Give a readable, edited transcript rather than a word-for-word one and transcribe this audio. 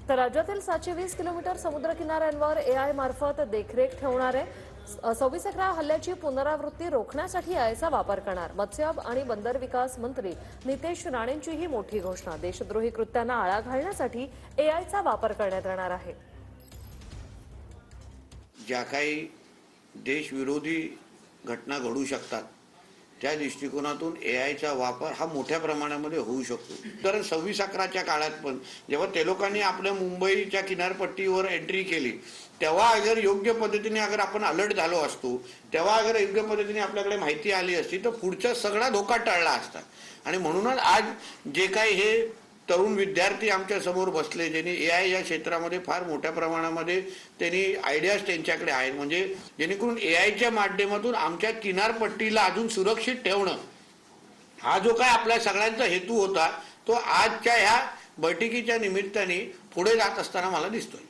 तर राज्यातील 720 kilometre समुद्रकिनाऱ्यांवर AI मार्फत देखरेख ठेवणार आहे। 26/11 हल्ल्याची पुनरावृत्ती रोखण्यासाठी एआयचा वापर करणार। मत्स्य आणि बंदर विकास मंत्री नितेश राणेंची ही मोठी घोषणा। देशद्रोही कृत्यांना आळा घालण्यासाठी एआयचा वापर करण्यात येणार आहे। ज्या काही देशविरोधी घटना घडू शकतात त्या दृष्टिकोनातून एआयचा वापर हा मोठ्या प्रमाणामध्ये होऊ शकतो। कारण 26/11च्या काळात पण जेव्हा ते लोकांनी आपल्या मुंबईच्या किनारपट्टीवर एंट्री केली तेव्हा अगर योग्य पद्धतीने अगर आपण अलर्ट झालो असतो, तेव्हा अगर योग्य पद्धतीने आपल्याकडे माहिती आली असती तर पुढचा सगळा धोका टळला असता। आणि म्हणूनच आज जे काही हे तरुण विद्यार्थी आमच्या समोर बसले ज्यांनी एआय या क्षेत्रामध्ये फार मोठ्या प्रमाणामध्ये त्यांनी आयडियाज त्यांच्याकडे आहेत, म्हणजे जेणेकरून एआयच्या माध्यमातून आमच्या किनारपट्टीला अजून सुरक्षित ठेवणं हा जो काय आपल्या सगळ्यांचा हेतू होता तो आजच्या ह्या बैठकीच्या निमित्ताने पुढे जात असताना मला दिसतोय।